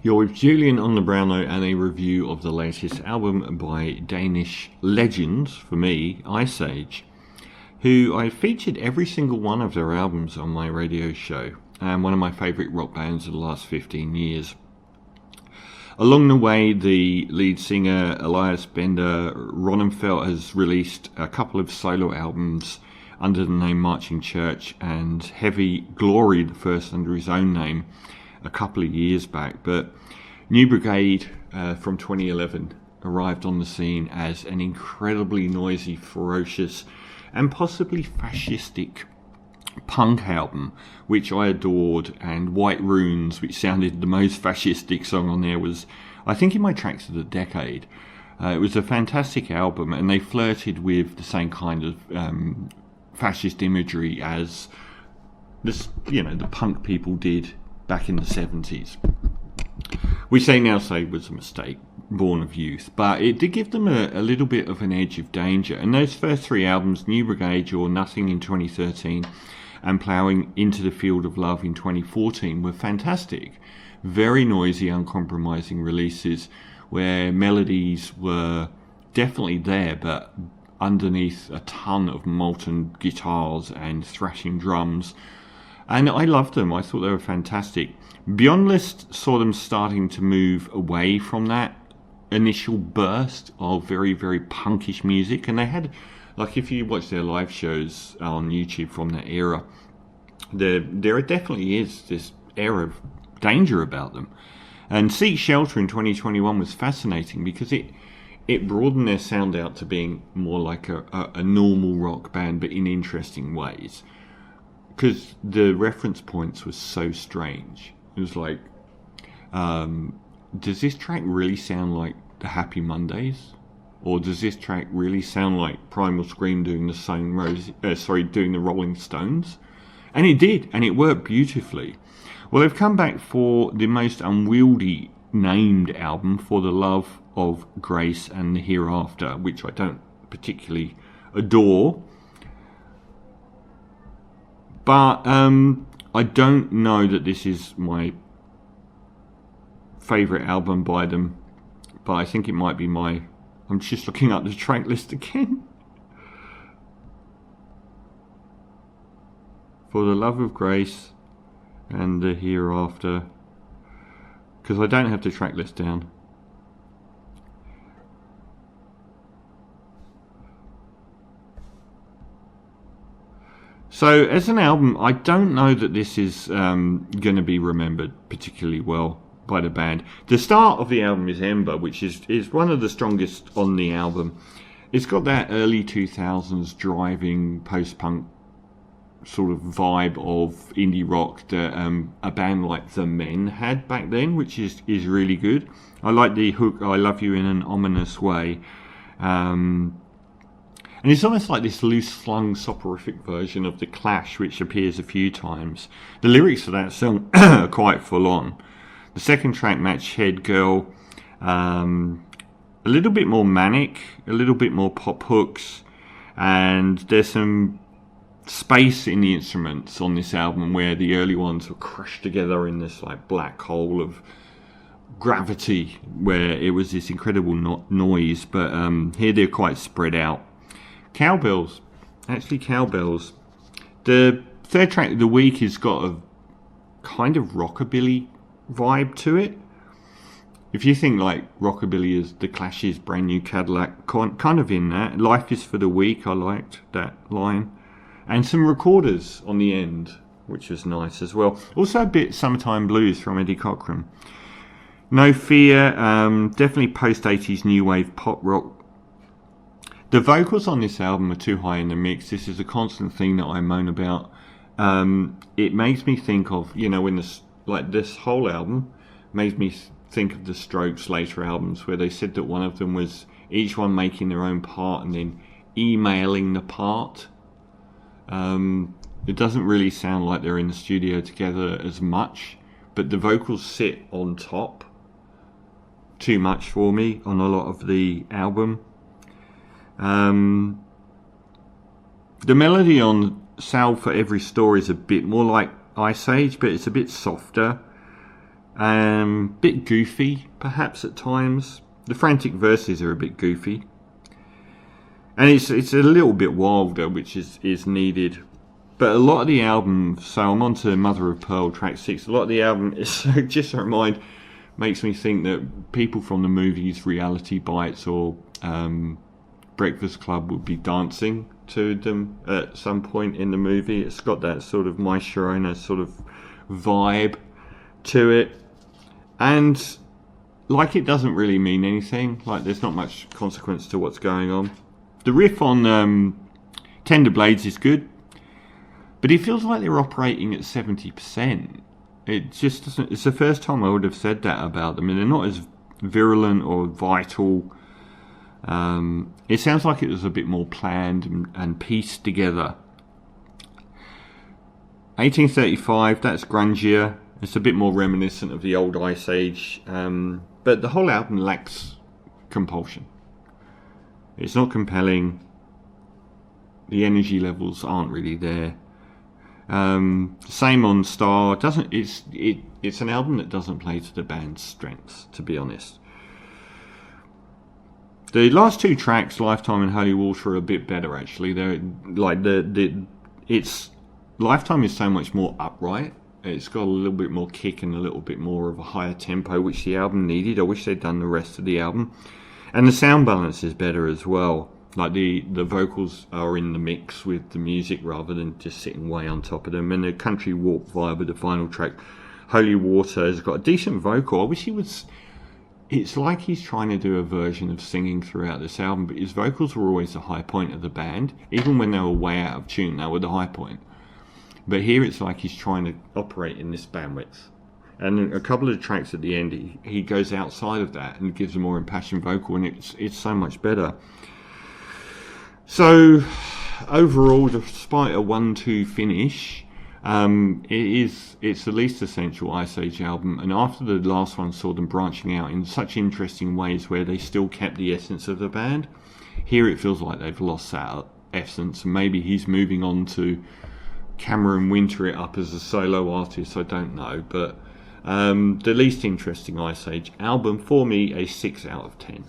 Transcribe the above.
You're with Julian on the Brownlow and a review of the latest album by Danish legends, for me, Iceage, who I featured every single one of their albums on my radio show, and one of my favourite rock bands of the last 15 years. Along the way, the lead singer Elias Bender Ronnenfeldt has released a couple of solo albums under the name Marching Church, and Heavy Glory, the first under his own name, a couple of years back. But New Brigade from 2011 arrived on the scene as an incredibly noisy, ferocious and possibly fascistic punk album, which I adored, and White Runes, which sounded the most fascistic song on there, was, I think, in my tracks of the decade. It was a fantastic album, and they flirted with the same kind of fascist imagery as this, the punk people did back in the 70s, which they now say was a mistake, born of youth, but it did give them a little bit of an edge of danger. And those first three albums, New Brigade or Nothing in 2013 and Ploughing into the Field of Love in 2014, were fantastic, very noisy, uncompromising releases where melodies were definitely there, but underneath a ton of molten guitars and thrashing drums. And I loved them. I thought they were fantastic. Beyond List saw them starting to move away from that initial burst of very, very punkish music. And they had, like, if you watch their live shows on YouTube from that era, there definitely is this air of danger about them. And Seek Shelter in 2021 was fascinating because it broadened their sound out to being more like a normal rock band, but in interesting ways. Because the reference points were so strange. It was like, does this track really sound like the Happy Mondays? Or does this track really sound like Primal Scream doing doing the Rolling Stones? And it did, and it worked beautifully. Well, they've come back for the most unwieldy named album, For the Love of Grace and the Hereafter, which I don't particularly adore. But I don't know that this is my favourite album by them, but I think it might be I'm just looking up the track list again. For the Love of Grace and the Hereafter, because I don't have the track list down. So as an album, I don't know that this is going to be remembered particularly well by the band. The start of the album is Ember, which is one of the strongest on the album. It's got that early 2000s driving post-punk sort of vibe of indie rock that a band like The Men had back then, which is really good. I like the hook, I Love You in an Ominous Way. And it's almost like this loose-slung soporific version of The Clash, which appears a few times. The lyrics for that song are quite full-on. The second track, Match Head Girl, a little bit more manic, a little bit more pop hooks, and there's some space in the instruments on this album where the early ones were crushed together in this like black hole of gravity, where it was this incredible noise, but here they're quite spread out. Cowbells. The third track of the week has got a kind of rockabilly vibe to it. If you think like rockabilly is the Clash's Brand New Cadillac, kind of in that. Life is for the Weak, I liked that line. And some recorders on the end, which was nice as well. Also a bit Summertime Blues from Eddie Cochran. No Fear, definitely post-80s new wave pop rock. The vocals on this album are too high in the mix. This is a constant thing that I moan about. It makes me think of, when this whole album makes me think of the Strokes' later albums, where they said that one of them was each one making their own part and then emailing the part. It doesn't really sound like they're in the studio together as much, but the vocals sit on top too much for me on a lot of the album. The melody on Salve for Every Story is a bit more like Iceage, but it's a bit softer. Bit goofy, perhaps at times. The frantic verses are a bit goofy. And it's a little bit wilder, which is needed. But a lot of the album, so I'm on to Mother of Pearl, track 6. A lot of the album is just a remind, makes me think that people from the movies Reality Bites or Breakfast Club would be dancing to them at some point in the movie. It's got that sort of My Sharona sort of vibe to it. And like, it doesn't really mean anything. Like, there's not much consequence to what's going on. The riff on Tender Blades is good, but it feels like they're operating at 70%. It just doesn't. It's the first time I would have said that about them, and they're not as virulent or vital. It sounds like it was a bit more planned and pieced together. 1835, that's grungier. It's a bit more reminiscent of the old Iceage, but the whole album lacks compulsion. It's not compelling. The energy levels aren't really there. Same on Star. It's an album that doesn't play to the band's strengths, to be honest. The last two tracks, Lifetime and Holy Water, are a bit better actually. They're like it's Lifetime is so much more upright. It's got a little bit more kick and a little bit more of a higher tempo, which the album needed. I wish they'd done the rest of the album. And the sound balance is better as well. Like, the vocals are in the mix with the music rather than just sitting way on top of them. And the country walk vibe of the final track, Holy Water, has got a decent vocal. I wish he was... It's like he's trying to do a version of singing throughout this album, but his vocals were always the high point of the band. Even when they were way out of tune, they were the high point. But here it's like he's trying to operate in this bandwidth. And a couple of tracks at the end, he goes outside of that and gives a more impassioned vocal, and it's so much better. So, overall, despite a 1-2 finish, it's the least essential Iceage album, and after the last one saw them branching out in such interesting ways where they still kept the essence of the band, here it feels like they've lost that essence, and maybe he's moving on to Cameron Winter it up as a solo artist, I don't know, but the least interesting Iceage album, for me, a 6 out of 10.